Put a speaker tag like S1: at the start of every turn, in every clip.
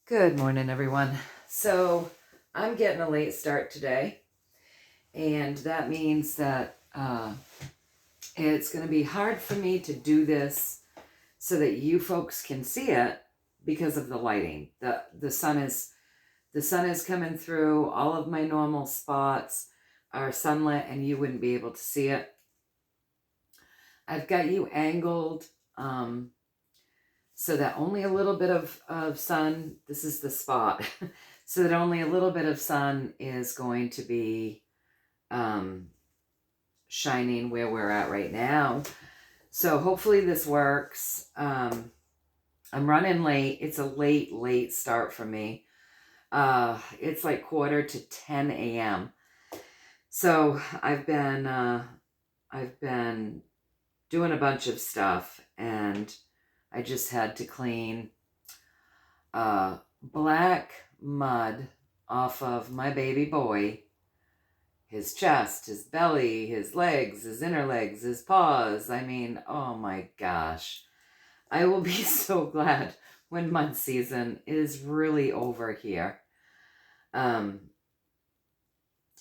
S1: Good morning, everyone. So I'm getting a late start today, and that means that it's going to be hard for me to do this so that you folks can see it because of the lighting. The sun is coming through. All of my normal spots are sunlit, and you wouldn't be able to see it. I've got you angled so that only a little bit of sun, this is the spot, so that only a little bit of sun is going to be shining where we're at right now. So hopefully this works. I'm running late. It's a late start for me. It's like 9:45 a.m. So I've been doing a bunch of stuff, and I just had to clean black mud off of my baby boy, his chest, his belly, his legs, his inner legs, his paws. I mean, oh my gosh. I will be so glad when mud season is really over here. I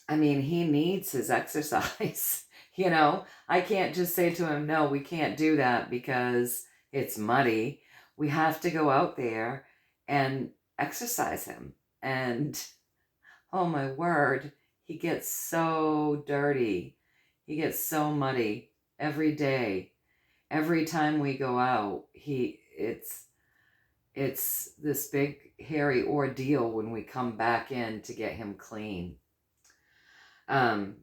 S1: mean, he needs his exercise. I can't just say to him, no, we can't do that because it's muddy. We have to go out there and exercise him. And oh my word, he gets so dirty. He gets so muddy every day. Every time we go out, it's this big hairy ordeal when we come back in to get him clean. But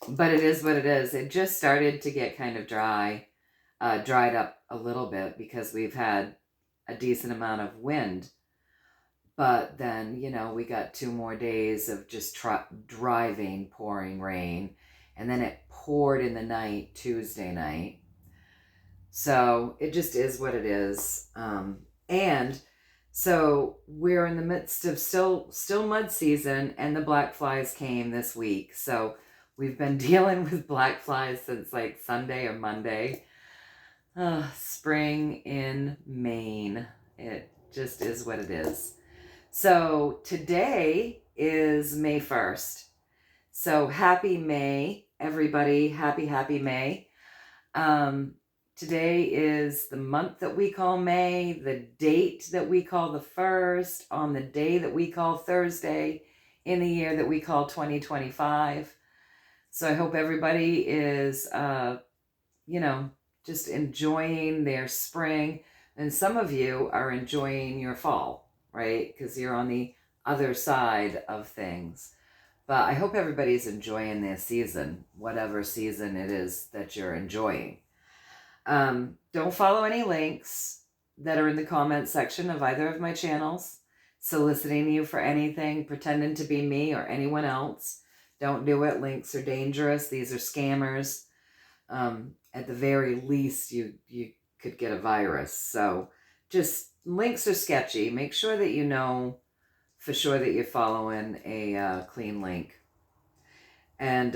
S1: it is what it is. It just started to get kind of dried up a little bit because we've had a decent amount of wind. But then, we got 2 more days of just driving, pouring rain. And then it poured in the night, Tuesday night. So it just is what it is. And so we're in the midst of still mud season, and the black flies came this week. So we've been dealing with black flies since like Sunday or Monday. Spring in Maine. It just is what it is. So today is May 1st. So happy May, everybody. Happy May. Today is the month that we call May, the date that we call the 1st, on the day that we call Thursday, in the year that we call 2025. So I hope everybody is, just enjoying their spring. And some of you are enjoying your fall, right? Because you're on the other side of things. But I hope everybody's enjoying their season, whatever season it is that you're enjoying. Don't follow any links that are in the comments section of either of my channels, soliciting you for anything, pretending to be me or anyone else. Don't do it. Links are dangerous. These are scammers. At the very least, you could get a virus. So just links are sketchy. Make sure that you know for sure that you're following a clean link. And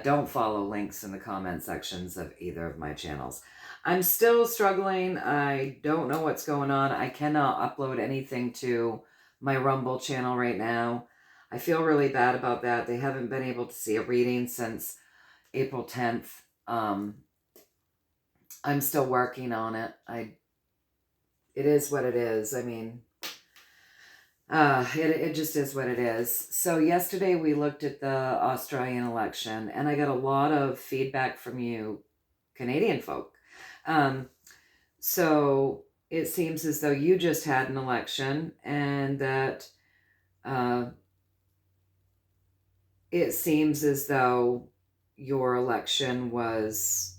S1: don't follow links in the comment sections of either of my channels. I'm still struggling. I don't know what's going on. I cannot upload anything to my Rumble channel right now. I feel really bad about that. They haven't been able to see a reading since April 10th. I'm still working on it. It is what it is. I mean, it just is what it is. So yesterday we looked at the Australian election, and I got a lot of feedback from you Canadian folk. So it seems as though you just had an election, and that it seems as though your election was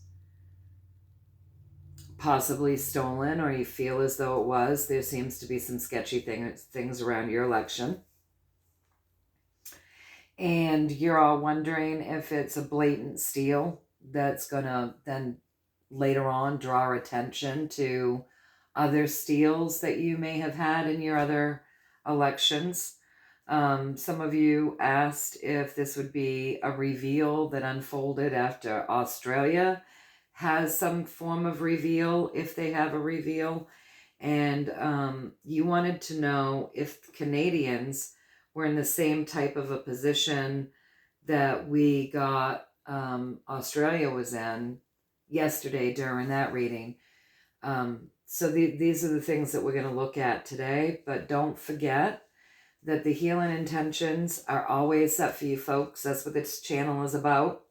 S1: possibly stolen, or you feel as though it was. There seems to be some sketchy things around your election. And you're all wondering if it's a blatant steal that's going to then later on draw attention to other steals that you may have had in your other elections. Some of you asked if this would be a reveal that unfolded after Australia has some form of reveal, if they have a reveal. And you wanted to know if Canadians were in the same type of a position that we got Australia was in yesterday during that reading. So these are the things that we're going to look at today, but don't forget that the healing intentions are always set for you folks. That's what this channel is about.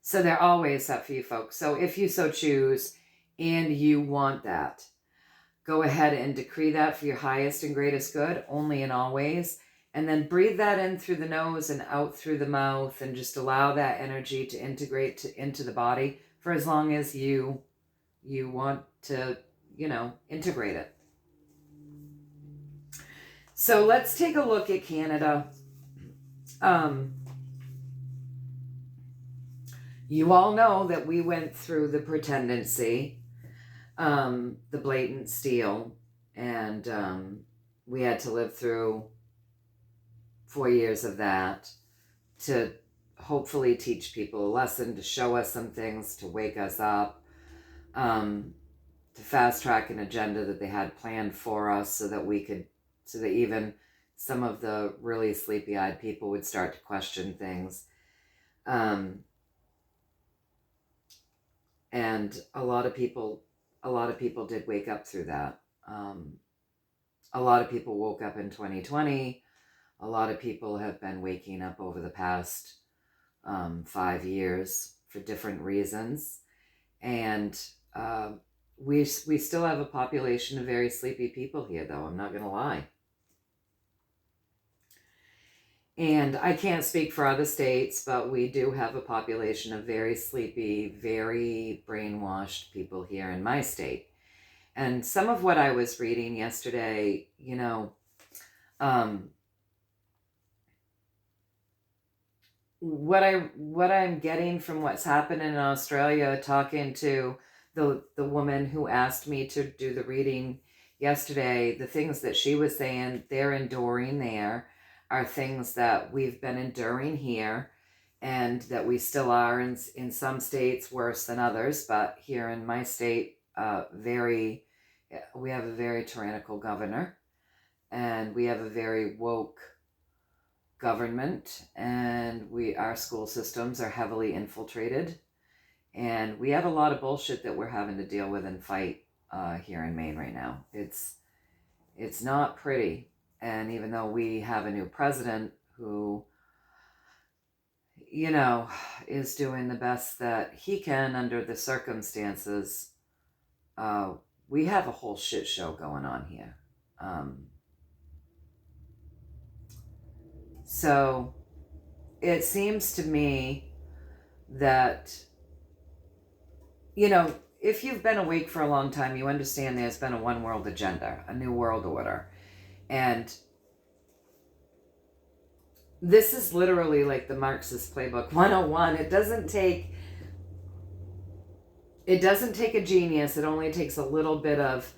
S1: So they're always set for you folks. So if you so choose and you want that, go ahead and decree that for your highest and greatest good, only and always. And then breathe that in through the nose and out through the mouth, and just allow that energy to integrate into the body for as long as you want to, integrate it. So let's take a look at Canada. You all know that we went through the pretendency, the blatant steal, and we had to live through 4 years of that to hopefully teach people a lesson, to show us some things, to wake us up, to fast track an agenda that they had planned for us so that even some of the really sleepy-eyed people would start to question things. And a lot of people did wake up through that. A lot of people woke up in 2020. A lot of people have been waking up over the past 5 years for different reasons. And we still have a population of very sleepy people here, though. I'm not going to lie. And I can't speak for other states, but we do have a population of very sleepy, very brainwashed people here in my state. And some of what I was reading yesterday, what I'm getting from what's happening in Australia, talking to the woman who asked me to do the reading yesterday, the things that she was saying they're enduring there are things that we've been enduring here, and that we still are in some states worse than others. But here in my state, we have a very tyrannical governor, and we have a very woke government, and our school systems are heavily infiltrated, and we have a lot of bullshit that we're having to deal with and fight here in Maine right now. It's not pretty. And even though we have a new president who, is doing the best that he can under the circumstances, we have a whole shit show going on here. So it seems to me that, if you've been awake for a long time, you understand there's been a one world agenda, a new world order. And this is literally like the Marxist playbook 101. It doesn't take a genius. It only takes a little bit of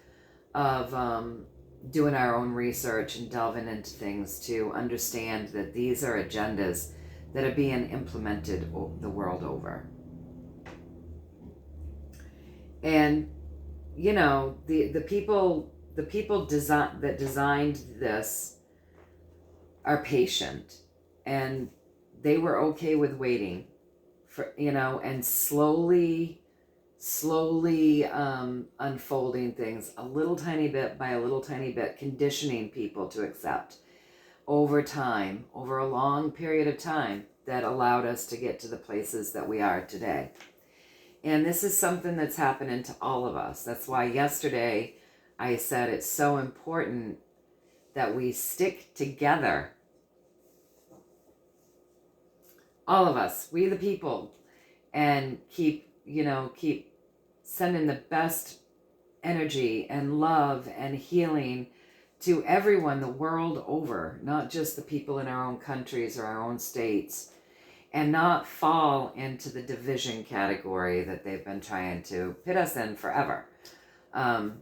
S1: doing our own research and delving into things to understand that these are agendas that are being implemented the world over. And the people that designed this are patient, and they were okay with waiting for, and slowly unfolding things a little tiny bit by a little tiny bit, conditioning people to accept over time, over a long period of time, that allowed us to get to the places that we are today. And this is something that's happening to all of us. That's why yesterday I said it's so important that we stick together. All of us, we the people, and keep sending the best energy and love and healing to everyone the world over, not just the people in our own countries or our own states, and not fall into the division category that they've been trying to pit us in forever. I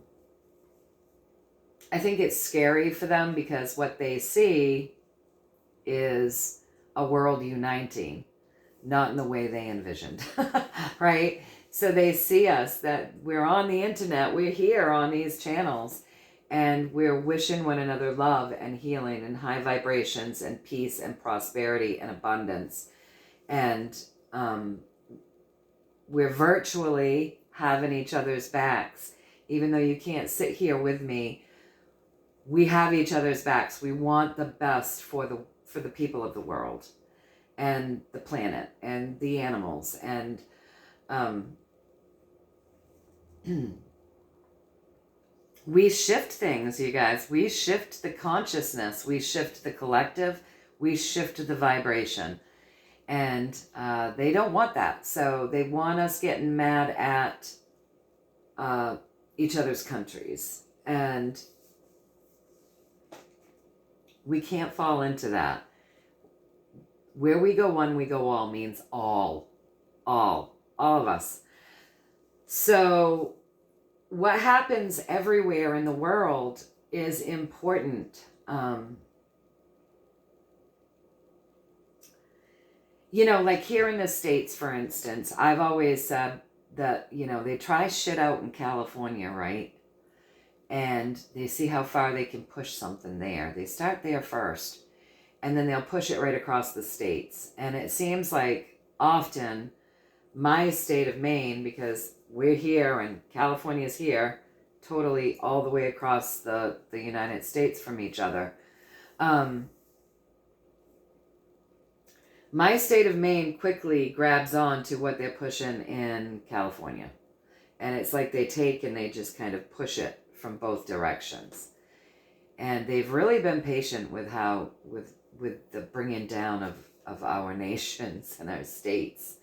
S1: think it's scary for them because what they see is a world uniting, not in the way they envisioned, right? So they see us, that we're on the internet, we're here on these channels, and we're wishing one another love and healing and high vibrations and peace and prosperity and abundance. And we're virtually having each other's backs. Even though you can't sit here with me, we have each other's backs. We want the best for the people of the world and the planet and the animals. And we shift things, you guys. We shift the consciousness. We shift the collective. We shift the vibration. And they don't want that. So they want us getting mad at each other's countries. And we can't fall into that. Where we go one, we go all means all of us. So what happens everywhere in the world is important. You know, like here in the States, for instance, I've always said that, you know, they try shit out in California, right? And they see how far they can push something there. They start there first, and then they'll push it right across the states. And it seems like often my state of Maine, because we're here and California's here, totally all the way across the United States from each other. My state of Maine quickly grabs on to what they're pushing in California. And it's like they take and they just kind of push it from both directions. And they've really been patient with how, with the bringing down of our nations and our states,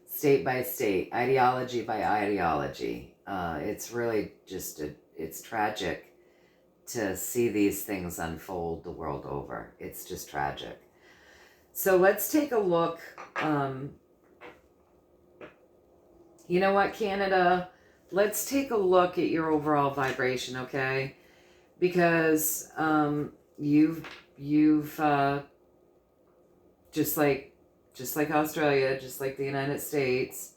S1: state by state, ideology by ideology. It's really just, it's tragic to see these things unfold the world over. It's just tragic. So let's take a look. You know what, Canada? Let's take a look at your overall vibration, okay? Because you've just like Australia, just like the United States,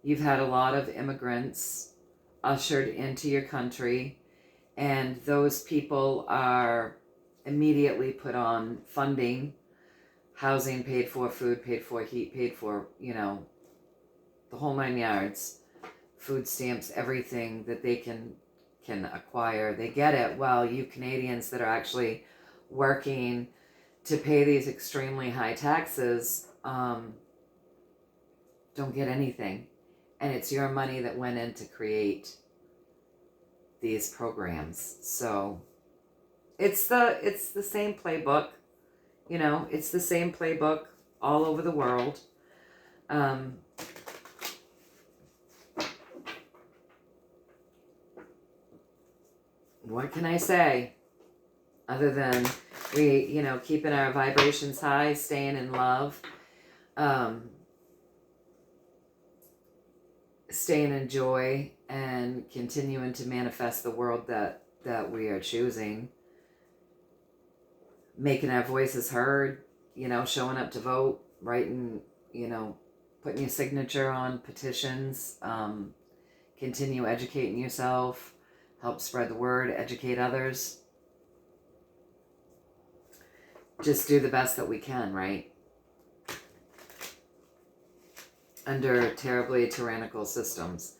S1: you've had a lot of immigrants ushered into your country, and those people are immediately put on funding, housing paid for, food paid for, heat paid for, you know, the whole 9 yards, food stamps, everything that they can acquire. They get it, while you Canadians that are actually working to pay these extremely high taxes don't get anything. And it's your money that went in to create these programs. So it's the same playbook. You know, it's the same playbook all over the world. What can I say? Other than we, you know, keeping our vibrations high, staying in love, staying in joy, and continuing to manifest the world that we are choosing. Making our voices heard, you know, showing up to vote, writing, you know, putting your signature on petitions, continue educating yourself, help spread the word, educate others. Just do the best that we can, right? Under terribly tyrannical systems.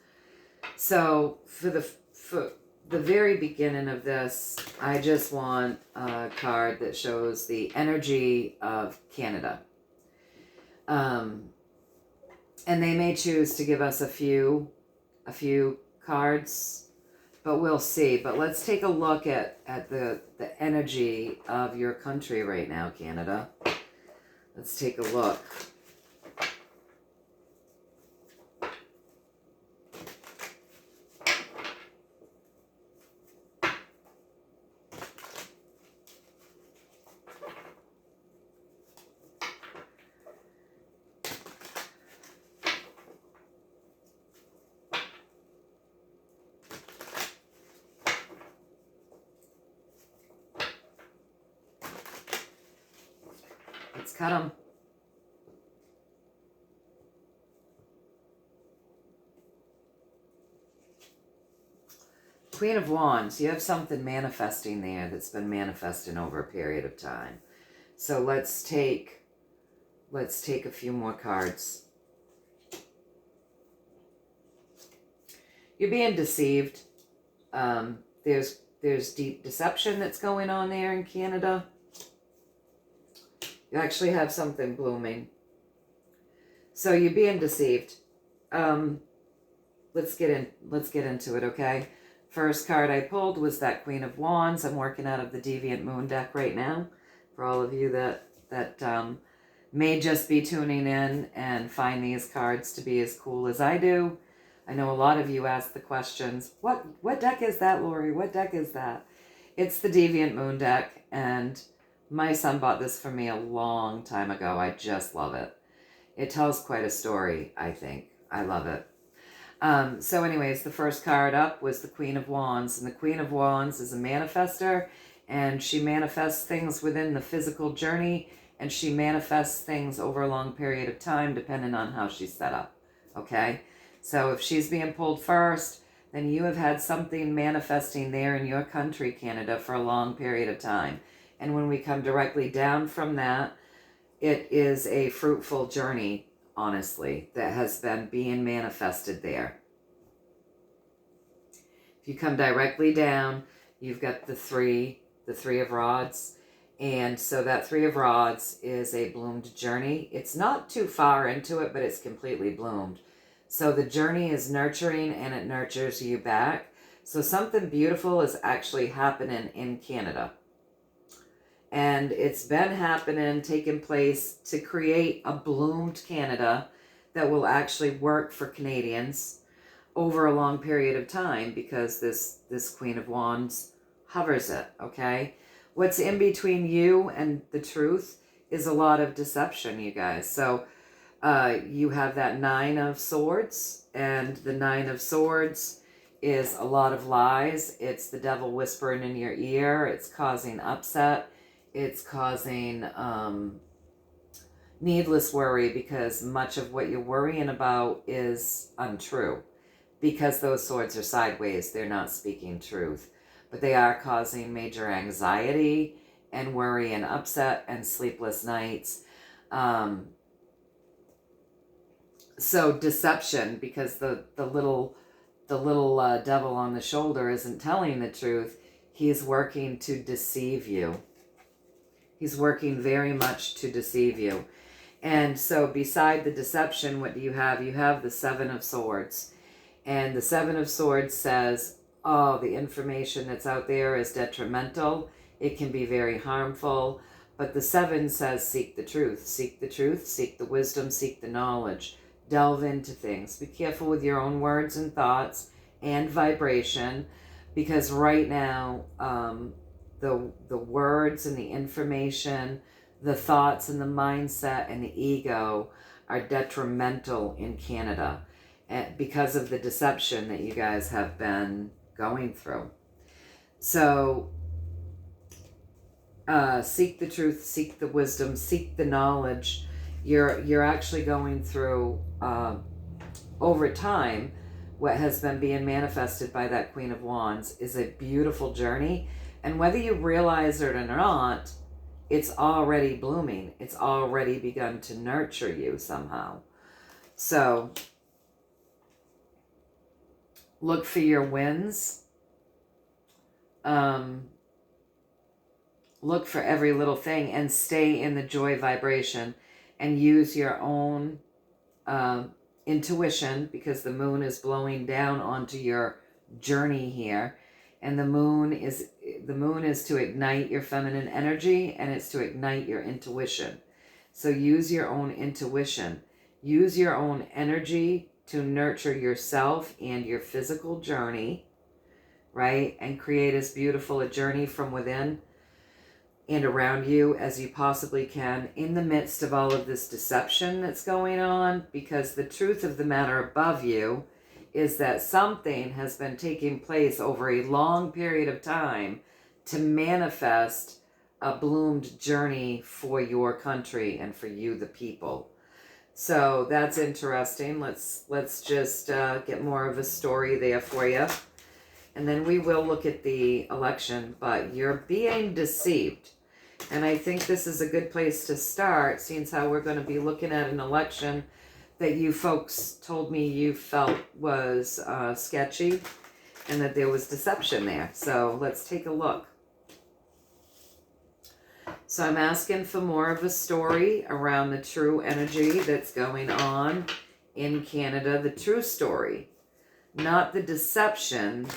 S1: So for the very beginning of this, I just want a card that shows the energy of Canada. And they may choose to give us a few cards, but we'll see. But let's take a look at the energy of your country right now, Canada. Let's take a look. Let's cut them. Queen of Wands, you have something manifesting there that's been manifesting over a period of time. So let's take a few more cards. You're being deceived. There's deep deception that's going on there in Canada. You actually have something blooming. So you're being deceived. Let's get into it, okay? First card I pulled was that Queen of Wands. I'm working out of the Deviant Moon deck right now. For all of you that may just be tuning in and find these cards to be as cool as I do. I know a lot of you ask the questions, what deck is that, Lorri? What deck is that? It's the Deviant Moon deck, and my son bought this for me a long time ago. I just love it. It tells quite a story, I think. I love it. So anyways, the first card up was the Queen of Wands, and the Queen of Wands is a manifester, and she manifests things within the physical journey, and she manifests things over a long period of time, depending on how she's set up, okay? So if she's being pulled first, then you have had something manifesting there in your country, Canada, for a long period of time. And when we come directly down from that, it is a fruitful journey, honestly, that has been being manifested there. If you come directly down, you've got the three of rods. And so that Three of Rods is a bloomed journey. It's not too far into it, but it's completely bloomed. So the journey is nurturing, and it nurtures you back. So something beautiful is actually happening in Canada. And it's been happening, taking place to create a bloomed Canada that will actually work for Canadians over a long period of time, because this Queen of Wands hovers it, okay? What's in between you and the truth is a lot of deception, you guys. So you have that Nine of Swords, and the Nine of Swords is a lot of lies. It's the devil whispering in your ear. It's causing upset. It's causing needless worry, because much of what you're worrying about is untrue. Because those swords are sideways, they're not speaking truth. But they are causing major anxiety and worry and upset and sleepless nights. So deception, because the little devil on the shoulder isn't telling the truth. He's working to deceive you. He's working very much to deceive you. And so beside the deception, what do you have? You have the Seven of Swords. And the Seven of Swords says, oh, the information that's out there is detrimental. It can be very harmful. But the Seven says, seek the truth. Seek the truth, seek the wisdom, seek the knowledge. Delve into things. Be careful with your own words and thoughts and vibration, because right now, the words and the information, the thoughts and the mindset and the ego are detrimental in Canada, because of the deception that you guys have been going through. So seek the truth, seek the wisdom, seek the knowledge. You're actually going through, over time, what has been being manifested by that Queen of Wands is a beautiful journey. And whether you realize it or not, it's already blooming. It's already begun to nurture you somehow. So look for your wins. Look for every little thing, and stay in the joy vibration, and use your own intuition, because the moon is blowing down onto your journey here. And the moon is to ignite your feminine energy, and it's to ignite your intuition. So use your own intuition. Use your own energy to nurture yourself and your physical journey, right? And create as beautiful a journey from within and around you as you possibly can, in the midst of all of this deception that's going on, because the truth of the matter above you is that something has been taking place over a long period of time to manifest a bloomed journey for your country and for you, the people. So that's interesting. Let's just get more of a story there for you. and then we will look at the election, but you're being deceived. And I think this is a good place to start, seeing how we're going to be looking at an election that you folks told me you felt was sketchy and that there was deception there. So let's take a look. So I'm asking for more of a story around the true energy that's going on in Canada, the true story. Not the deception,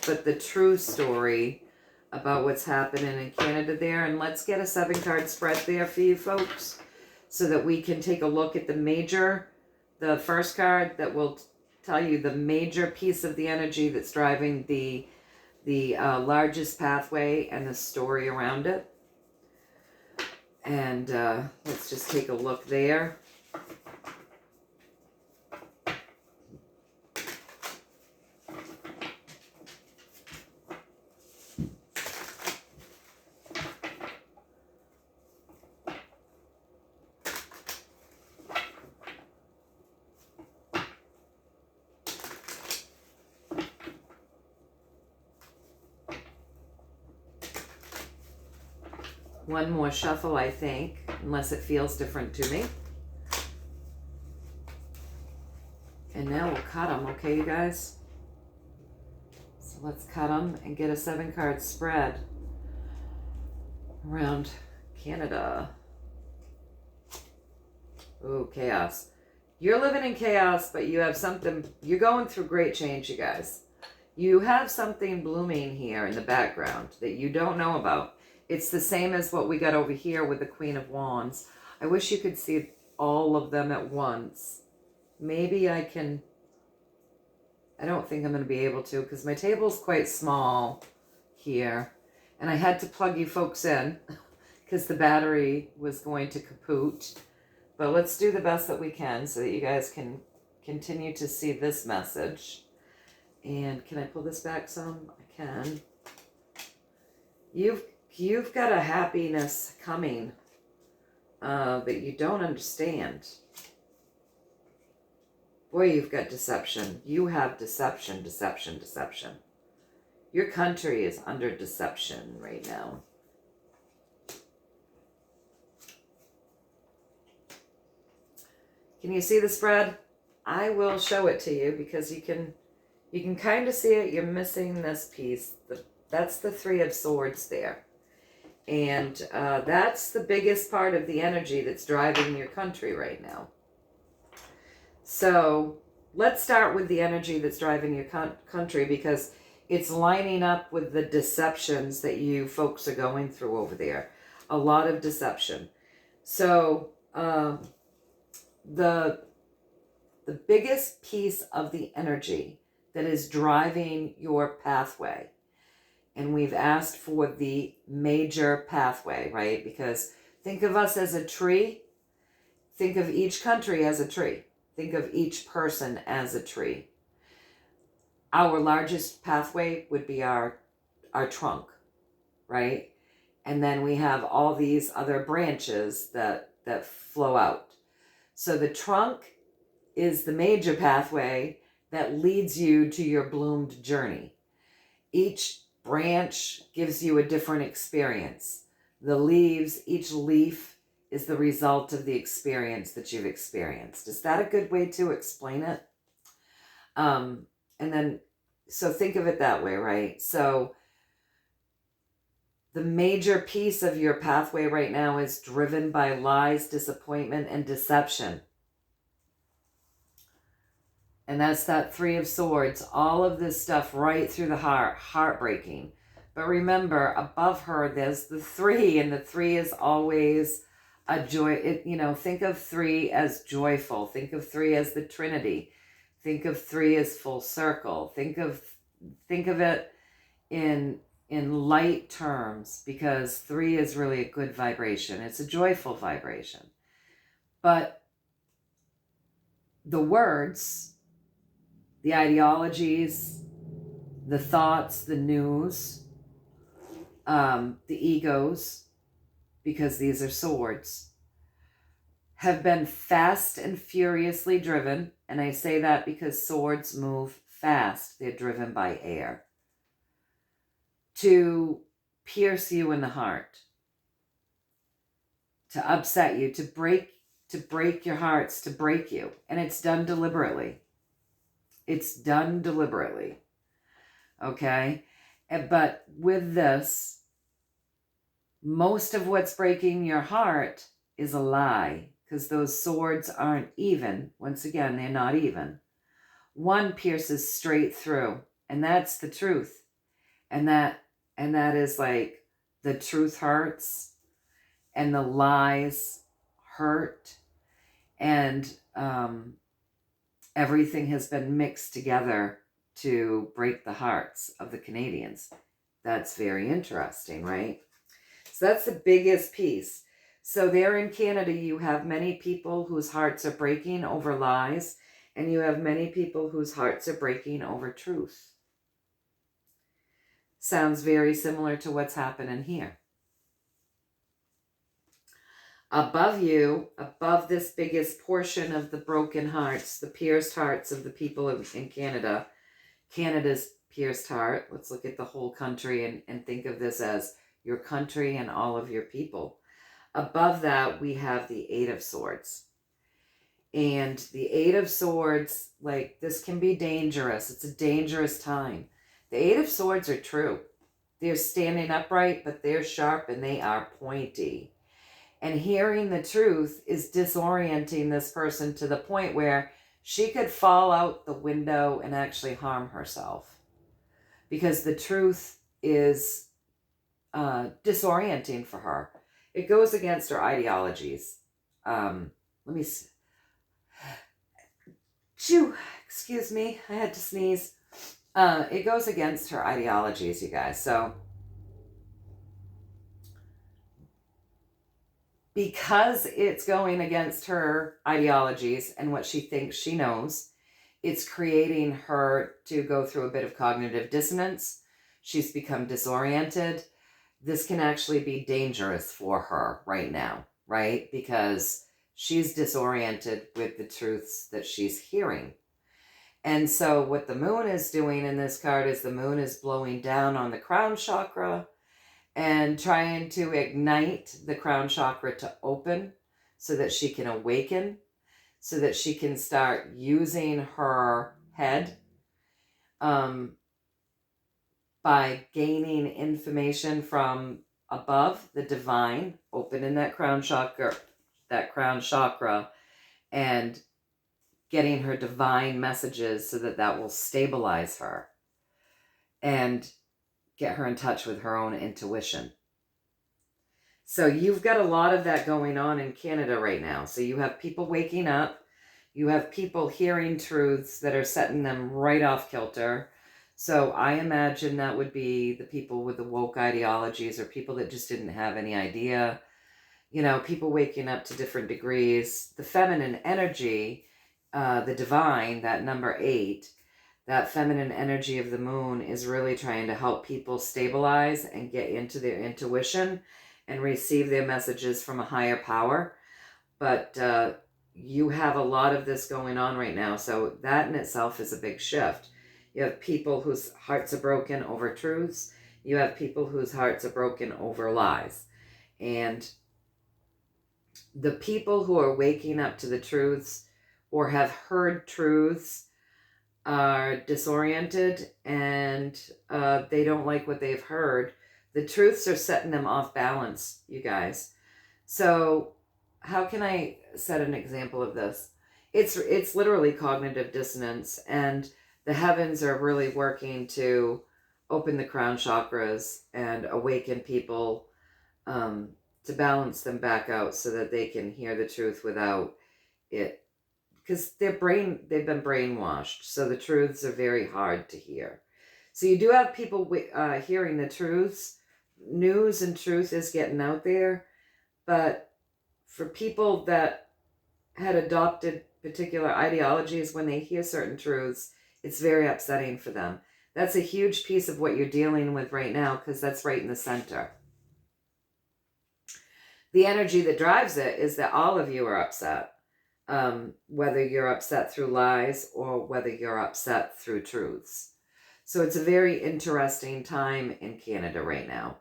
S1: but the true story about what's happening in Canada there. And let's get a 7-card spread there for you folks so that we can take a look at the first card that will tell you the major piece of the energy that's driving the largest pathway and the story around it. And let's just take a look there. One more shuffle, I think, unless it feels different to me. And now we'll cut them, okay, you guys? So let's cut them and get a 7-card spread around Canada. Ooh, chaos. You're living in chaos, but you have something, you're going through great change, you guys. You have something blooming here in the background that you don't know about. It's the same as what we got over here with the Queen of Wands. I wish you could see all of them at once. Maybe I can... I don't think I'm going to be able to because my table's quite small here. And I had to plug you folks in because the battery was going to kaput. But let's do the best that we can so that you guys can continue to see this message. And can I pull this back some? I can. You've got a happiness coming that you don't understand. Boy, you've got deception. You have deception, deception, deception. Your country is under deception right now. Can you see the spread? I will show it to you because you can kind of see it. You're missing this piece. That's the 3 of Swords there. And that's the biggest part of the energy that's driving your country right now. So let's start with the energy that's driving your country because it's lining up with the deceptions that you folks are going through over there. A lot of deception. So the biggest piece of the energy that is driving your pathway, and we've asked for the major pathway, right? Because think of us as a tree. Think of each country as a tree. Think of each person as a tree. Our largest pathway would be our trunk, right? And then we have all these other branches that flow out. So the trunk is the major pathway that leads you to your bloomed journey. Each branch gives you a different experience. The leaves, each leaf is the result of the experience that you've experienced. Is that a good way to explain it? And then, so think of it that way, right? So the major piece of your pathway right now is driven by lies, disappointment, and deception. And that's that 3 of Swords, all of this stuff right through the heart, heartbreaking. But remember, above her, there's the 3, and the 3 is always a joy. Think of 3 as joyful. Think of 3 as the Trinity. Think of 3 as full circle. Think of it in light terms, because 3 is really a good vibration. It's a joyful vibration. But the words, the ideologies, the thoughts, the news, the egos, because these are swords, have been fast and furiously driven. And I say that because swords move fast. They're driven by air. to pierce you in the heart, to upset you, to break your hearts, to break you. And it's done deliberately. It's done deliberately. Okay? But with this, most of what's breaking your heart is a lie, because those swords aren't even. Once again, they're not even. One pierces straight through, and that's the truth. And that is like, the truth hurts and the lies hurt, and everything has been mixed together to break the hearts of the Canadians. That's very interesting, right? So that's the biggest piece. So there in Canada, you have many people whose hearts are breaking over lies, and you have many people whose hearts are breaking over truth. Sounds very similar to what's happening here. Above you, above this biggest portion of the broken hearts, the pierced hearts of the people in Canada, Canada's pierced heart, let's look at the whole country and think of this as your country and all of your people. Above that, we have the Eight of Swords. And the Eight of Swords, like, this can be dangerous. It's a dangerous time. The Eight of Swords are true. They're standing upright, but they're sharp and they are pointy. And hearing the truth is disorienting this person to the point where she could fall out the window and actually harm herself, because the truth is disorienting for her. It goes against her ideologies. Let me see. Excuse me, I had to sneeze. It goes against her ideologies, you guys. So because it's going against her ideologies and what she thinks she knows, it's creating her to go through a bit of cognitive dissonance. She's become disoriented. This can actually be dangerous for her right now, right? Because she's disoriented with the truths that she's hearing. And so what the moon is doing in this card is the moon is blowing down on the crown chakra and trying to ignite the crown chakra to open so that she can awaken, so that she can start using her head by gaining information from above, the divine, opening that crown chakra, and getting her divine messages so that will stabilize her and get her in touch with her own intuition. So you've got a lot of that going on in Canada right now. So you have people waking up. You have people hearing truths that are setting them right off kilter. So I imagine that would be the people with the woke ideologies, or people that just didn't have any idea. You know, people waking up to different degrees. The feminine energy, the divine, that number 8, that feminine energy of the moon is really trying to help people stabilize and get into their intuition and receive their messages from a higher power. But you have a lot of this going on right now. So that in itself is a big shift. You have people whose hearts are broken over truths. You have people whose hearts are broken over lies. And the people who are waking up to the truths or have heard truths are disoriented, and they don't like what they've heard. The truths are setting them off balance, you guys. So how can I set an example of this? It's literally cognitive dissonance, and the heavens are really working to open the crown chakras and awaken people to balance them back out so that they can hear the truth without it, because they've been brainwashed. So the truths are very hard to hear. So you do have people hearing the truths. News and truth is getting out there. But for people that had adopted particular ideologies, when they hear certain truths, it's very upsetting for them. That's a huge piece of what you're dealing with right now, because that's right in the center. The energy that drives it is that all of you are upset. Whether you're upset through lies or whether you're upset through truths. So it's a very interesting time in Canada right now.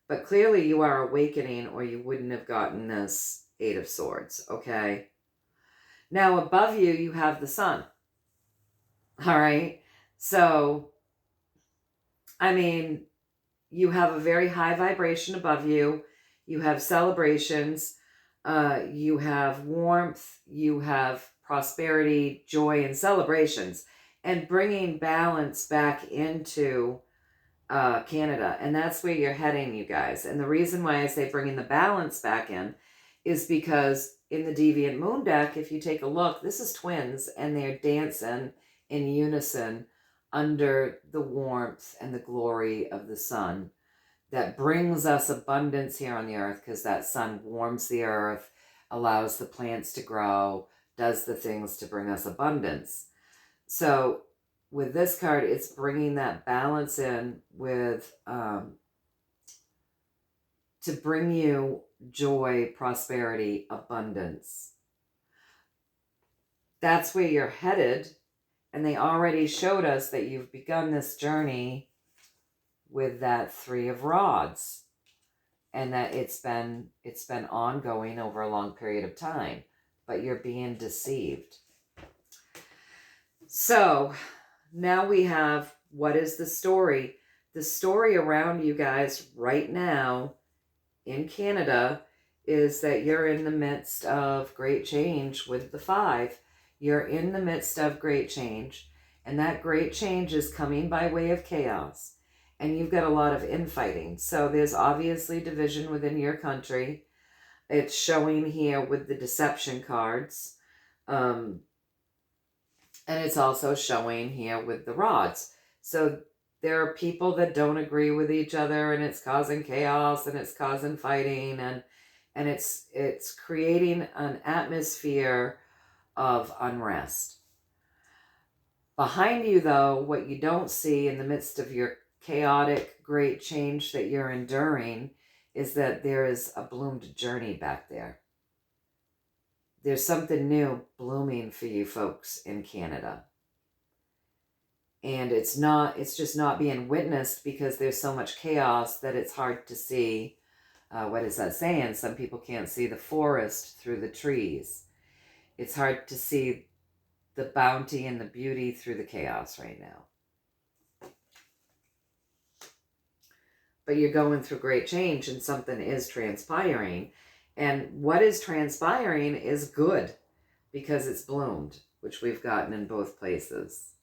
S1: But clearly you are awakening, or you wouldn't have gotten this Eight of Swords, okay? Now above you, you have the sun. All right? So, I mean, you have a very high vibration above you. You have celebrations. You have warmth. You have prosperity, joy, and celebrations. And bringing balance back into Canada. And that's where you're heading, you guys. And the reason why I say bringing the balance back in is because in the Deviant Moon deck, if you take a look, this is twins, and they're dancing in unison under the warmth and the glory of the sun that brings us abundance here on the earth, because that sun warms the earth, allows the plants to grow, does the things to bring us abundance. So with this card, it's bringing that balance in with, to bring you joy, prosperity, abundance. That's where you're headed. And they already showed us that you've begun this journey with that Three of Rods, and that it's been ongoing over a long period of time, but you're being deceived. So now we have, what is the story? The story around you guys right now in Canada is that you're in the midst of great change with the Five. You're in the midst of great change, and that great change is coming by way of chaos. And you've got a lot of infighting. So there's obviously division within your country. It's showing here with the deception cards. And it's also showing here with the rods. So there are people that don't agree with each other, and it's causing chaos, and it's causing fighting, and it's creating an atmosphere of unrest. Behind you, though, what you don't see in the midst of your chaotic, great change that you're enduring is that there is a bloomed journey back there. There's something new blooming for you folks in Canada. And it's just not being witnessed because there's so much chaos that it's hard to see. What is that saying? Some people can't see the forest through the trees. It's hard to see the bounty and the beauty through the chaos right now. But you're going through great change, and something is transpiring. And what is transpiring is good, because it's bloomed, which we've gotten in both places.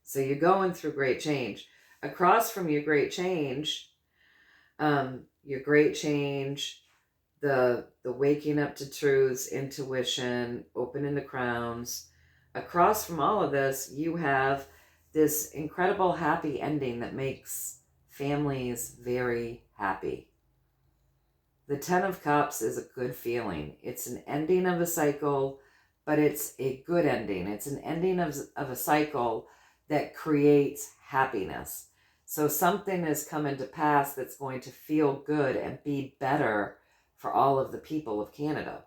S1: So you're going through great change. Across from your great change, the waking up to truths, intuition, opening the crowns. Across from all of this, you have this incredible happy ending that makes families very happy. The Ten of Cups is a good feeling. It's an ending of a cycle, but it's a good ending. It's an ending of a cycle that creates happiness. So something is coming to pass that's going to feel good and be better for all of the people of Canada.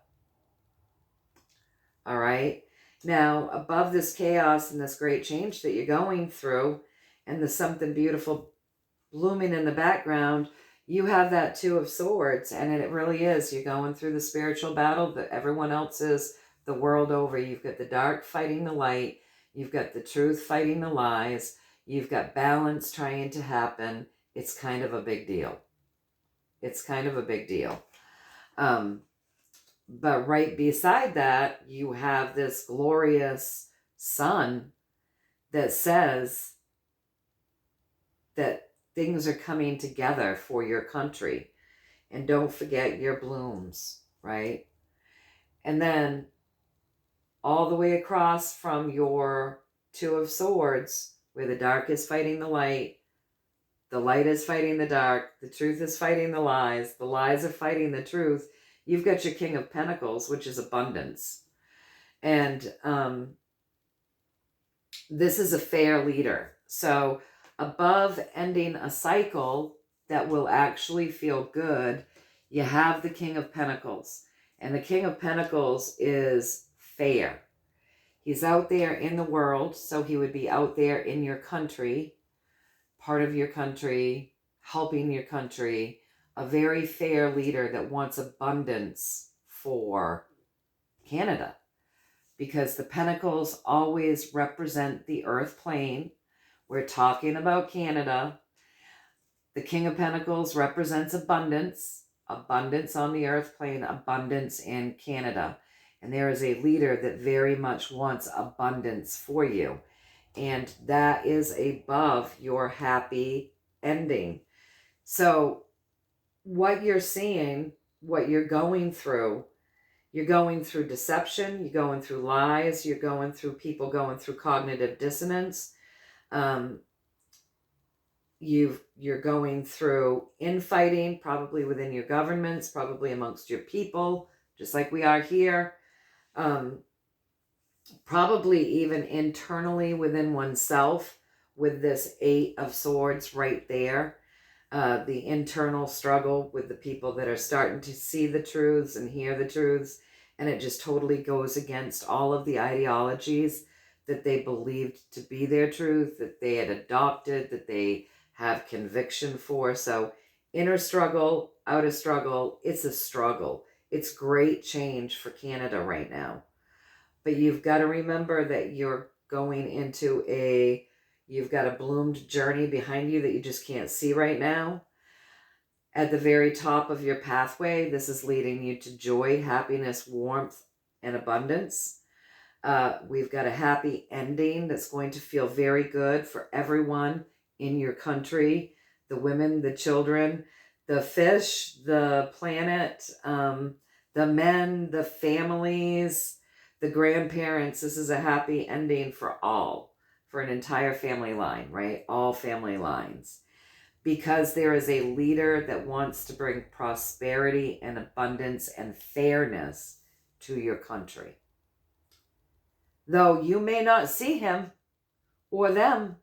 S1: All right? Now, above this chaos and this great change that you're going through, and the something beautiful blooming in the background, you have that Two of Swords, and it really is. You're going through the spiritual battle that everyone else is the world over. You've got the dark fighting the light. You've got the truth fighting the lies. You've got balance trying to happen. It's kind of a big deal. It's kind of a big deal. But right beside that, you have this glorious sun that says that things are coming together for your country. And don't forget your blooms, right? And then all the way across from your Two of Swords, where the dark is fighting the light is fighting the dark, the truth is fighting the lies are fighting the truth, you've got your King of Pentacles, which is abundance. And this is a fair leader. So above ending a cycle that will actually feel good, you have the King of Pentacles. And the King of Pentacles is fair. He's out there in the world, so he would be out there in your country. part of your country, helping your country, a very fair leader that wants abundance for Canada, because the pentacles always represent the earth plane. We're talking about Canada. The King of Pentacles represents abundance, abundance on the earth plane, abundance in Canada. And there is a leader that very much wants abundance for you. And that is above your happy ending. So what you're seeing, what you're going through deception, you're going through lies, you're going through people going through cognitive dissonance. You're going through infighting, probably within your governments, probably amongst your people, just like we are here. Probably even internally within oneself, with this 8 of Swords right there. The internal struggle with the people that are starting to see the truths and hear the truths, and it just totally goes against all of the ideologies that they believed to be their truth, that they had adopted, that they have conviction for. So inner struggle, outer struggle, it's a struggle. It's great change for Canada right now. But you've got to remember that you're going into you've got a bloomed journey behind you that you just can't see right now. At the very top of your pathway, this is leading you to joy, happiness, warmth, and abundance. We've got a happy ending that's going to feel very good for everyone in your country, the women, the children, the fish, the planet, the men, the families, the grandparents. This is a happy ending for all, for an entire family line, right? All family lines. Because there is a leader that wants to bring prosperity and abundance and fairness to your country. Though you may not see him or them,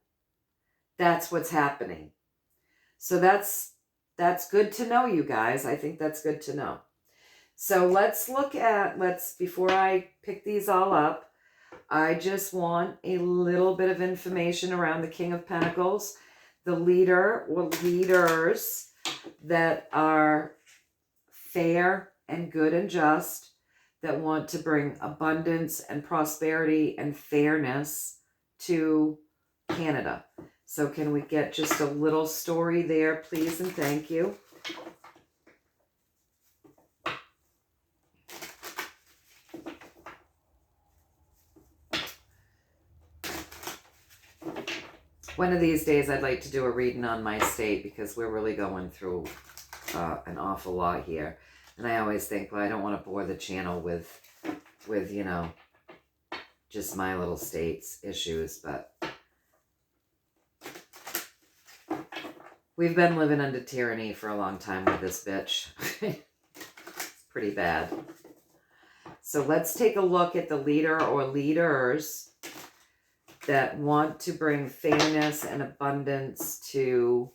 S1: that's what's happening. So that's good to know, you guys. I think that's good to know. So let's before I pick these all up, I just want a little bit of information around the King of Pentacles, the leader or leaders that are fair and good and just, that want to bring abundance and prosperity and fairness to Canada. So can we get just a little story there, please, and thank you. One of these days I'd like to do a reading on my state, because we're really going through an awful lot here. And I always think, well, I don't want to bore the channel with you know, just my little state's issues, but we've been living under tyranny for a long time with this bitch. It's pretty bad. So let's take a look at the leader or leaders that want to bring fairness and abundance to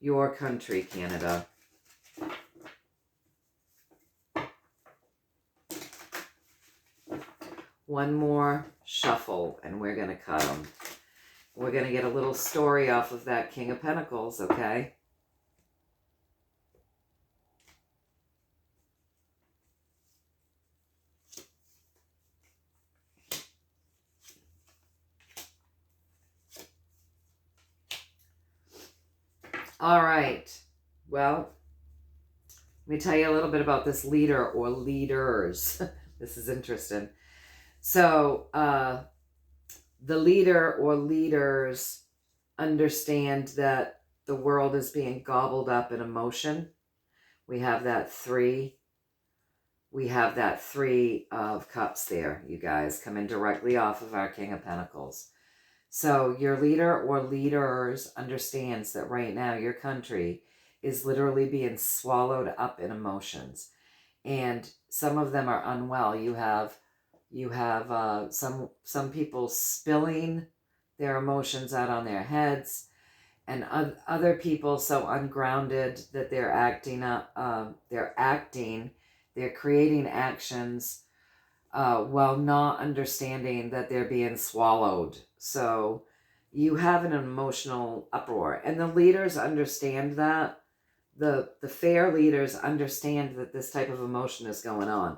S1: your country, Canada. One more shuffle, and we're going to cut them. We're going to get a little story off of that King of Pentacles, okay? All right. Well, let me tell you a little bit about this leader or leaders. This is interesting. So, the leader or leaders understand that the world is being gobbled up in emotion. We have that 3. We have that 3 of Cups there, you guys, coming directly off of our King of Pentacles. So your leader or leaders understands that right now your country is literally being swallowed up in emotions. And some of them are unwell. You have some people spilling their emotions out on their heads, and other people so ungrounded that they're creating actions while not understanding that they're being swallowed. So you have an emotional uproar. And the leaders understand that. The fair leaders understand that this type of emotion is going on.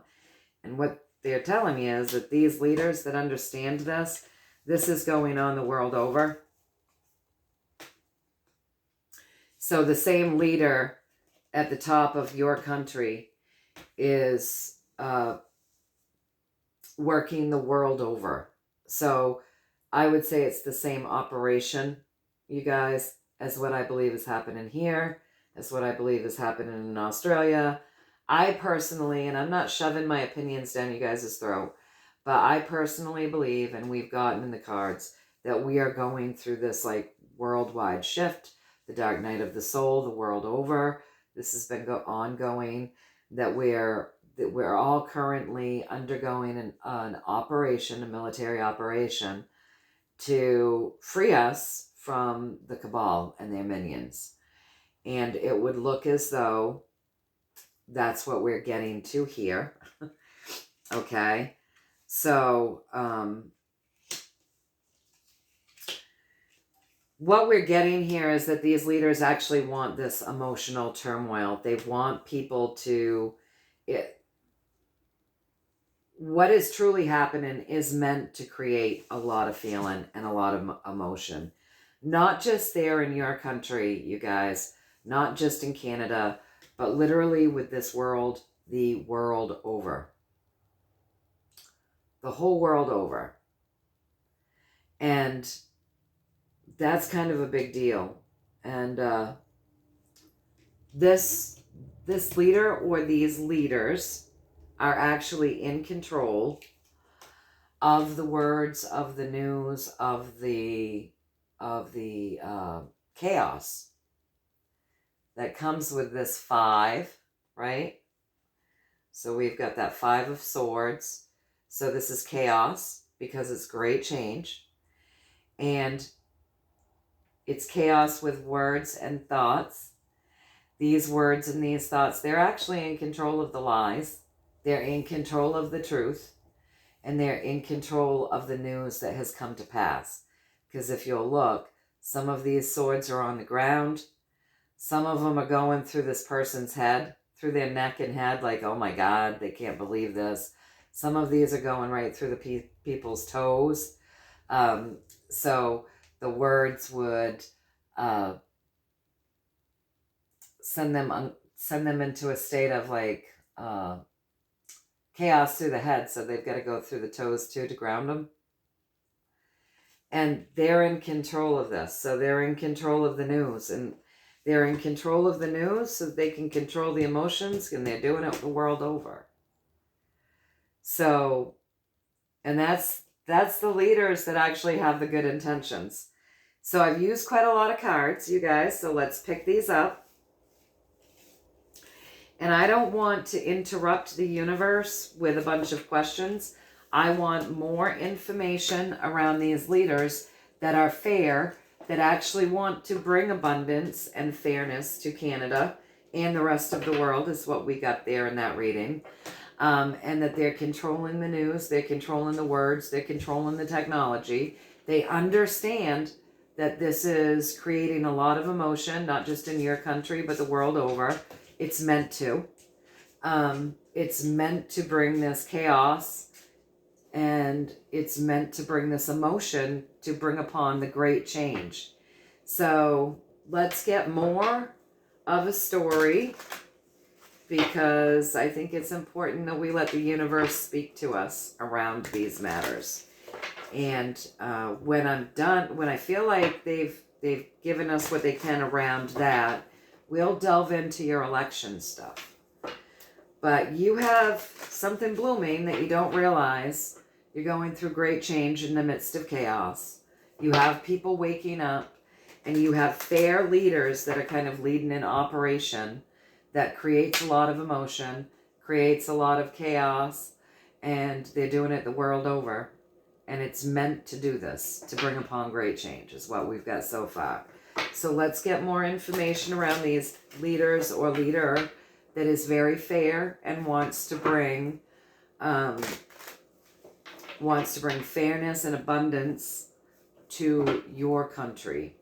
S1: And what they're telling me is that these leaders that understand this is going on the world over. So the same leader at the top of your country is working the world over. So I would say it's the same operation, you guys, as what I believe is happening here, as what I believe is happening in Australia. I personally, and I'm not shoving my opinions down you guys' throat, but I personally believe, and we've gotten in the cards, that we are going through this like worldwide shift, the dark night of the soul, the world over. This has been ongoing, that we're all currently undergoing an operation, a military operation, to free us from the cabal and their minions. And it would look as though that's what we're getting to here. Okay. So, what we're getting here is that these leaders actually want this emotional turmoil. They want people to... what is truly happening is meant to create a lot of feeling and a lot of emotion. Not just there in your country, you guys, not just in Canada, but literally with this world, the world over. The whole world over. And that's kind of a big deal. And this leader or these leaders are actually in control of the words, of the news, of the chaos that comes with this 5, right? So we've got that 5 of Swords. So this is chaos because it's great change. And it's chaos with words and thoughts. These words and these thoughts, they're actually in control of the lies. They're in control of the truth. And they're in control of the news that has come to pass. Because if you'll look, some of these swords are on the ground. Some of them are going through this person's head, through their neck and head, like, oh my God, they can't believe this. Some of these are going right through the people's toes. So the words would send them into a state of like chaos through the head. So they've got to go through the toes too to ground them. And they're in control of this. So they're in control of the news. And they're in control of the news so they can control the emotions. And they're doing it the world over. So, and that's the leaders that actually have the good intentions. So I've used quite a lot of cards, you guys. So let's pick these up. And I don't want to interrupt the universe with a bunch of questions. I want more information around these leaders that are fair, that actually want to bring abundance and fairness to Canada and the rest of the world, is what we got there in that reading. And that they're controlling the news, they're controlling the words, they're controlling the technology. They understand that this is creating a lot of emotion, not just in your country, but the world over. It's meant to. It's meant to bring this chaos, and it's meant to bring this emotion to bring upon the great change. So let's get more of a story, because I think it's important that we let the universe speak to us around these matters. And when I'm done, when I feel like they've given us what they can around that, we'll delve into your election stuff. But you have something blooming that you don't realize. You're going through great change in the midst of chaos. You have people waking up, and you have fair leaders that are kind of leading an operation that creates a lot of emotion, creates a lot of chaos, and they're doing it the world over. And it's meant to do this, to bring upon great change, is what we've got so far. So let's get more information around these leaders or leader that is very fair and wants to bring fairness and abundance to your country.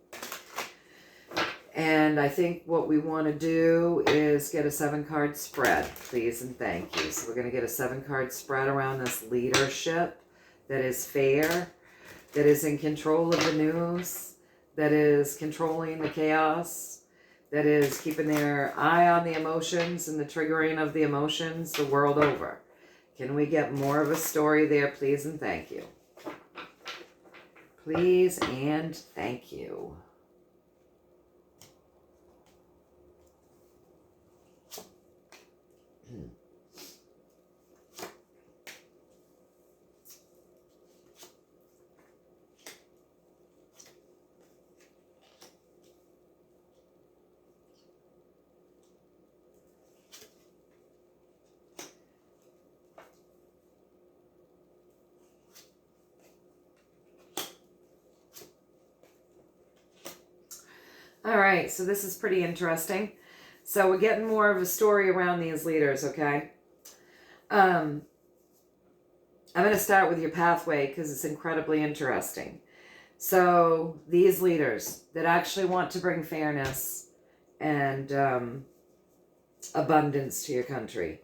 S1: And I think what we want to do is get a 7-card spread, please and thank you. So we're going to get a 7-card spread around this leadership that is fair, that is in control of the news, that is controlling the chaos, that is keeping their eye on the emotions and the triggering of the emotions the world over. Can we get more of a story there, please and thank you? Please and thank you. All right, so this is pretty interesting. So we're getting more of a story around these leaders, okay? I'm going to start with your pathway because it's incredibly interesting. So these leaders that actually want to bring fairness and abundance to your country.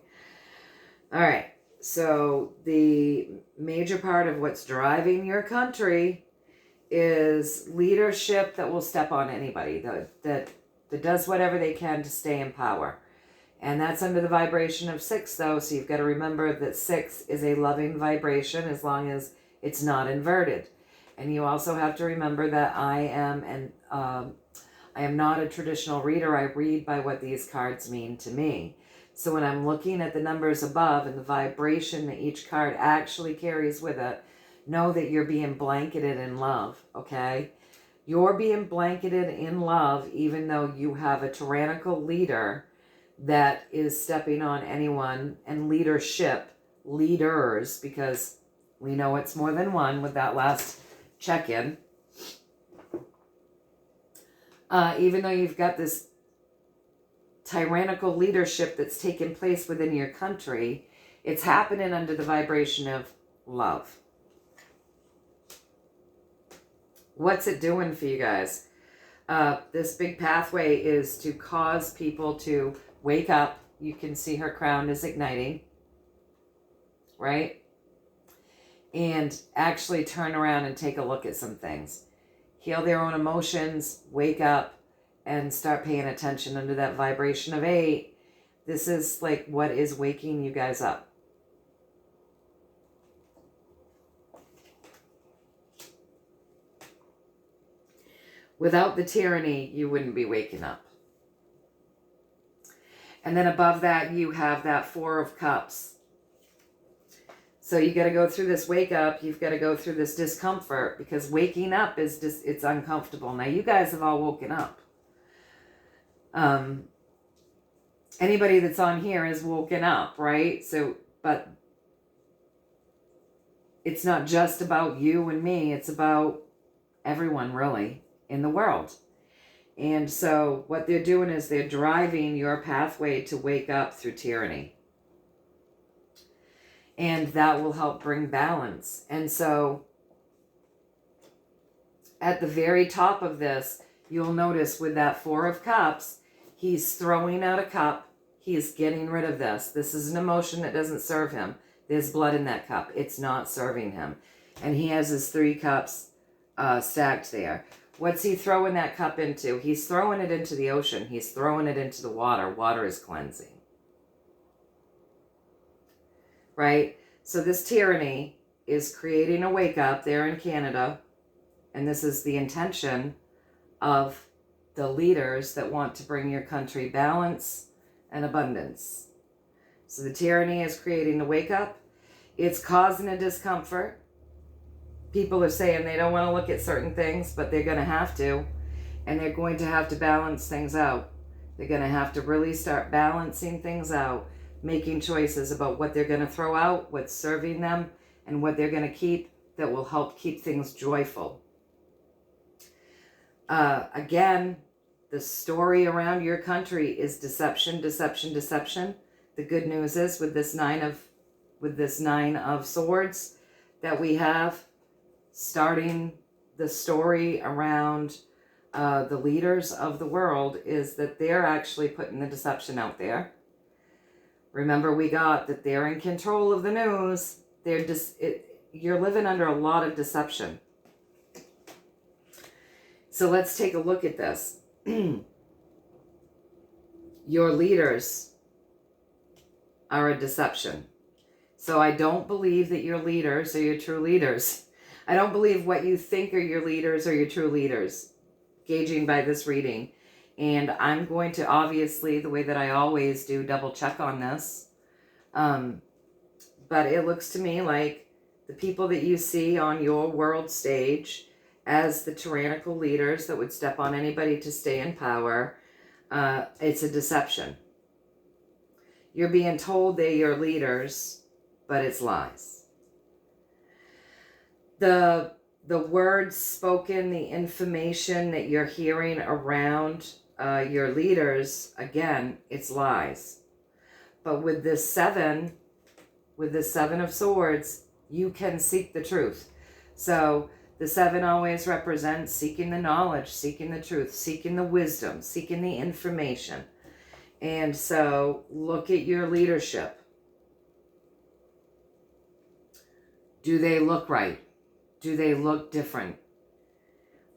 S1: All right, so the major part of what's driving your country is leadership that will step on anybody, that does whatever they can to stay in power. And that's under the vibration of 6, though, so you've got to remember that 6 is a loving vibration as long as it's not inverted. And you also have to remember that I am not a traditional reader. I read by what these cards mean to me. So when I'm looking at the numbers above and the vibration that each card actually carries with it, know that you're being blanketed in love, okay? You're being blanketed in love even though you have a tyrannical leader that is stepping on anyone, and leadership, leaders, because we know it's more than one with that last check-in. Even though you've got this tyrannical leadership that's taking place within your country, it's happening under the vibration of love. What's it doing for you guys? This big pathway is to cause people to wake up. You can see her crown is igniting, right? And actually turn around and take a look at some things. Heal their own emotions, wake up, and start paying attention under that vibration of 8. This is like what is waking you guys up. Without the tyranny, you wouldn't be waking up. And then above that, you have that 4 of Cups. So you got to go through this wake up. You've got to go through this discomfort because waking up is just, it's uncomfortable. Now, you guys have all woken up. Anybody that's on here is woken up, right? So, but it's not just about you and me. It's about everyone, really, in the world. And so what they're doing is they're driving your pathway to wake up through tyranny. And that will help bring balance. And so at the very top of this, you'll notice with that 4 of Cups, he's throwing out a cup. He's getting rid of this. This is an emotion that doesn't serve him. There's blood in that cup. It's not serving him. And he has his 3 cups stacked there. What's he throwing that cup into? He's throwing it into the ocean. He's throwing it into the water. Water is cleansing. Right? So this tyranny is creating a wake up there in Canada. And this is the intention of the leaders that want to bring your country balance and abundance. So the tyranny is creating a wake up. It's causing a discomfort. People are saying they don't want to look at certain things, but they're going to have to. And they're going to have to balance things out. They're going to have to really start balancing things out, making choices about what they're going to throw out, what's serving them, and what they're going to keep that will help keep things joyful. Again, the story around your country is deception, deception, deception. The good news is with this 9 of Swords that we have, starting the story around the leaders of the world is that they're actually putting the deception out there. Remember, we got that they're in control of the news. You're living under a lot of deception. So let's take a look at this. Your leaders are a deception. So I don't believe that your leaders are your true leaders. I don't believe what you think are your leaders are your true leaders, gauging by this reading. And I'm going to, obviously, the way that I always do, double check on this. But it looks to me like the people that you see on your world stage as the tyrannical leaders that would step on anybody to stay in power, it's a deception. You're being told they're your leaders, but it's lies. The words spoken, the information that you're hearing around your leaders, again, it's lies. But with this seven of swords, you can seek the truth. So the seven always represents seeking the knowledge, seeking the truth, seeking the wisdom, seeking the information. And so look at your leadership. Do they look right? Do they look different?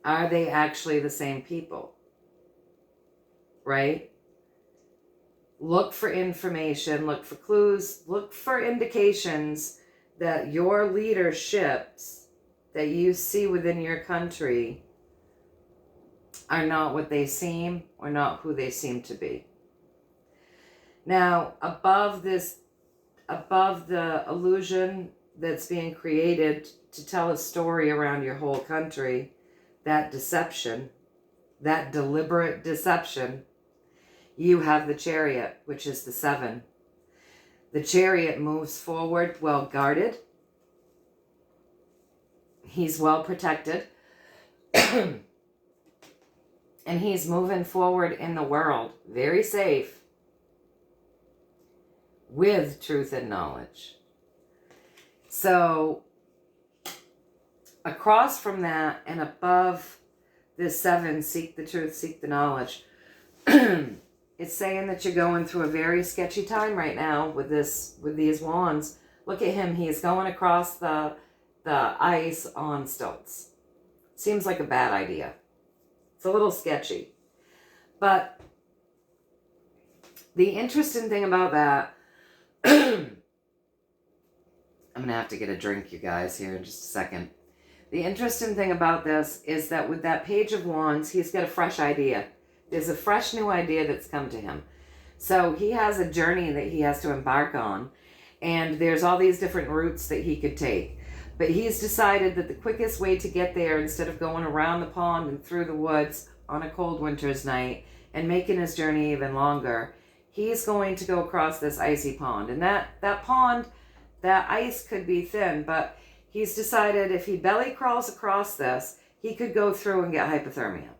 S1: Are they actually the same people? Right? Look for information, look for clues, look for indications that your leaderships that you see within your country are not what they seem or not who they seem to be. Now, above the illusion that's being created to tell a story around your whole country, that deception, that deliberate deception, you have the Chariot, which is the 7. The Chariot moves forward well guarded. He's well protected. And he's moving forward in the world, very safe, with truth and knowledge. So, across from that and above this 7, seek the truth, seek the knowledge, it's saying that you're going through a very sketchy time right now with these wands. Look at him. He's going across the ice on stilts. Seems like a bad idea. It's a little sketchy. But the interesting thing about that, I'm going to have to get a drink, you guys, here in just a second. The interesting thing about this is that with that Page of Wands, he's got a fresh idea. There's a fresh new idea that's come to him. So he has a journey that he has to embark on. And there's all these different routes that he could take. But he's decided that the quickest way to get there, instead of going around the pond and through the woods on a cold winter's night and making his journey even longer, he's going to go across this icy pond. And that pond, that ice could be thin, but he's decided if he belly crawls across this, he could go through and get hypothermia.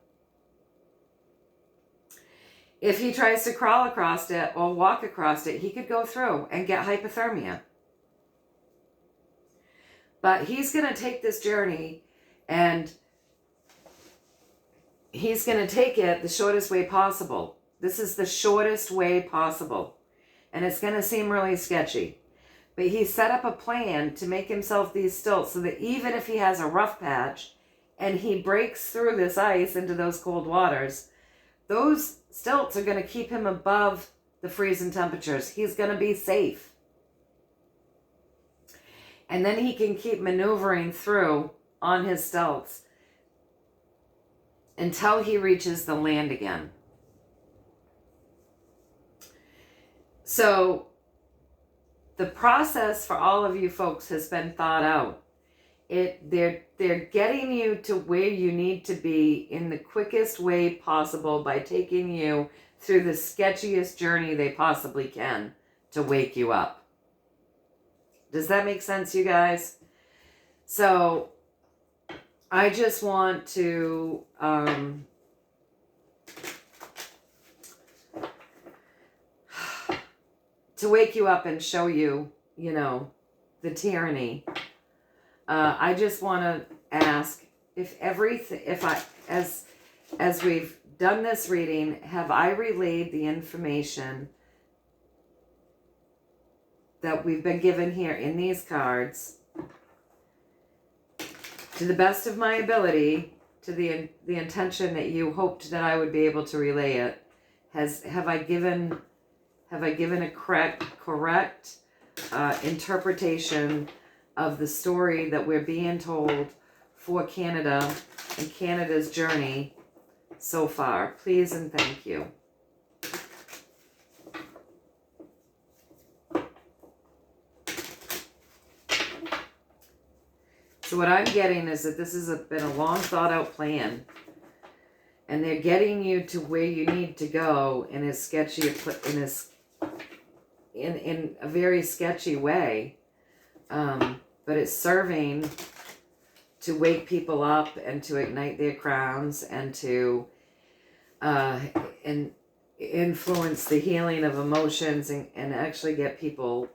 S1: If he tries to crawl across it or walk across it, he could go through and get hypothermia. But he's going to take this journey and he's going to take it the shortest way possible. This is the shortest way possible. And it's going to seem really sketchy. But he set up a plan to make himself these stilts so that even if he has a rough patch and he breaks through this ice into those cold waters, those stilts are going to keep him above the freezing temperatures. He's going to be safe. And then he can keep maneuvering through on his stilts until he reaches the land again. So the process for all of you folks has been thought out. They're getting you to where you need to be in the quickest way possible by taking you through the sketchiest journey they possibly can to wake you up. Does that make sense, you guys? So I just want to wake you up and show you, the tyranny. I just want to ask, as we've done this reading, have I relayed the information that we've been given here in these cards to the best of my ability, to the intention that you hoped that I would be able to relay it? Have I given a correct interpretation of the story that we're being told for Canada and Canada's journey so far? Please and thank you. So what I'm getting is that this has been a long thought out plan, and they're getting you to where you need to go in a very sketchy way, but it's serving to wake people up and to ignite their crowns and to influence the healing of emotions and actually get people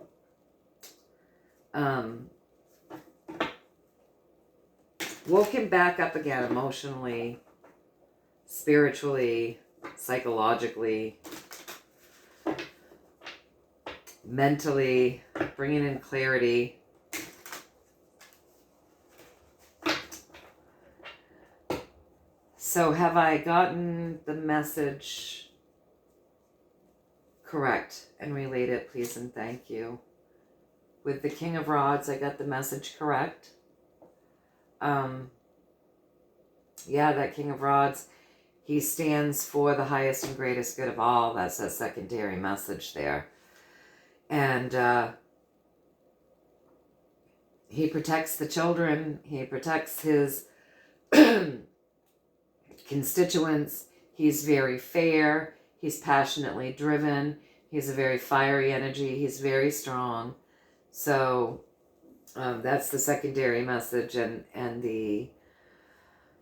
S1: woken back up again emotionally, spiritually, psychologically, mentally, bringing in clarity. So have I gotten the message correct and relayed it? Please and thank you. With the King of Rods, I got the message correct. Yeah, that King of Rods, he stands for the highest and greatest good of all. That's a secondary message there. And he protects the children. He protects his constituents. He's very fair. He's passionately driven. He's a very fiery energy. He's very strong. So that's the secondary message. And the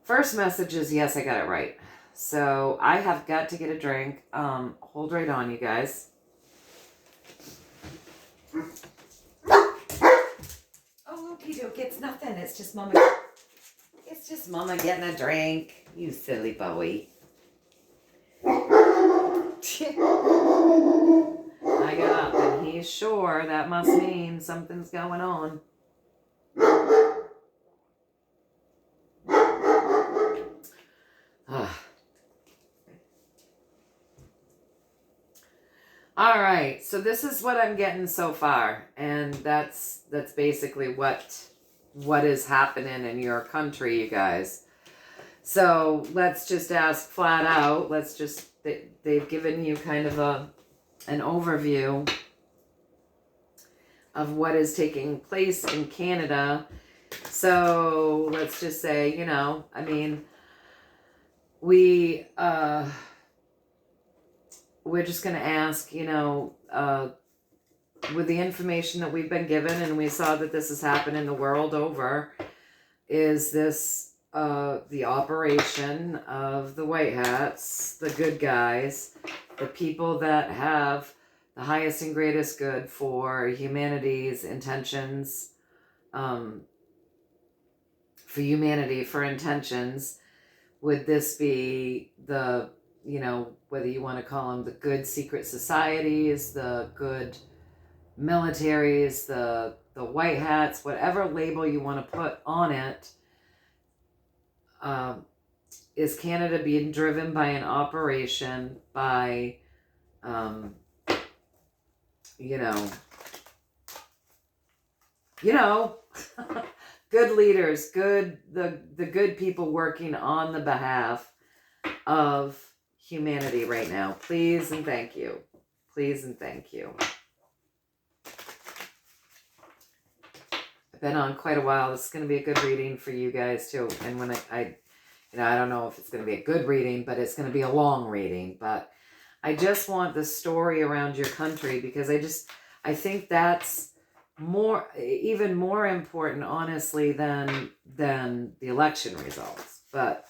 S1: first message is, yes, I got it right. So I have got to get a drink. Hold right on, you guys. Oh, okie doke, it's nothing. It's just Mama. It's just Mama getting a drink. You silly Bowie. I got up and he's sure. That must mean something's going on. All right, so this is what I'm getting so far, and that's basically what is happening in your country, you guys. So let's just ask flat out. They've given you kind of an overview of what is taking place in Canada. So let's just say, I mean, we're just going to ask, with the information that we've been given, and we saw that this is happening the world over, is this the operation of the white hats, the good guys, the people that have the highest and greatest good for humanity's intentions, for humanity, for intentions? Would this be the, whether you want to call them the good secret societies, the good militaries, the white hats, whatever label you want to put on it? Is Canada being driven by an operation by, good leaders, the good people working on the behalf of humanity right now? Please and thank you. Please and thank you. I've been on quite a while. This is going to be a good reading for you guys too. And when I don't know if it's going to be a good reading, but it's going to be a long reading. But I just want the story around your country, because I think that's even more important, honestly, than the election results. But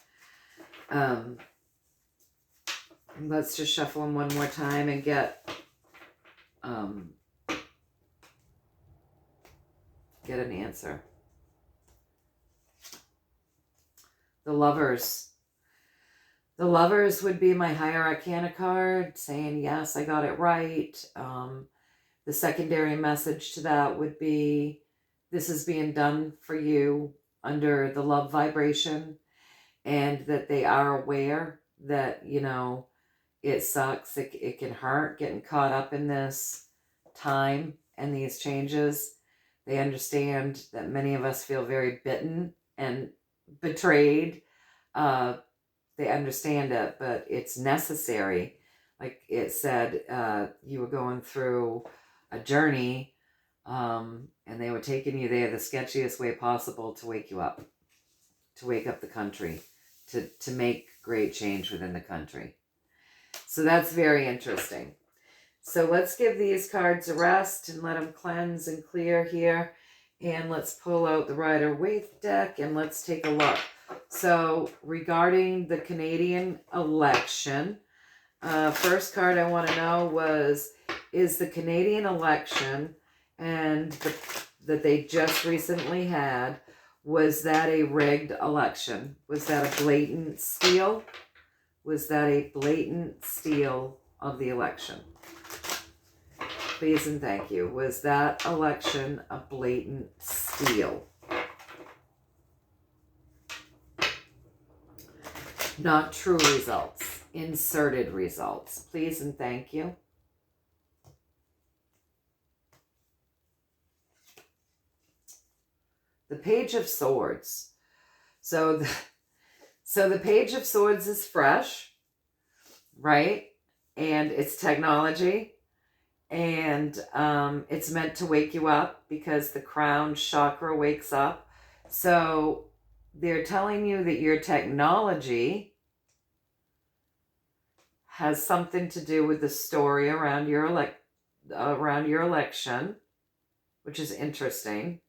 S1: let's just shuffle them one more time and get an answer. the Lovers. The Lovers would be my higher arcana card saying, yes, I got it right. The secondary message to that would be, this is being done for you under the love vibration, and that they are aware that, you know, it sucks. It can hurt getting caught up in this time and these changes. They understand that many of us feel very bitten and betrayed. They understand it, but it's necessary. Like it said, you were going through a journey, and they were taking you there the sketchiest way possible to wake you up, to wake up the country, to make great change within the country. So that's very interesting. So let's give these cards a rest and let them cleanse and clear here. And let's pull out the Rider-Waite deck and let's take a look. So regarding the Canadian election, first card I want to know is the Canadian election and that they just recently had, was that a rigged election? Was that a blatant steal? Was that a blatant steal of the election? Please and thank you. Was that election a blatant steal? Not true results. Inserted results. Please and thank you. The Page of Swords. So the Page of Swords is fresh, right? And it's technology. And it's meant to wake you up because the crown chakra wakes up. So they're telling you that your technology has something to do with the story around your election, which is interesting.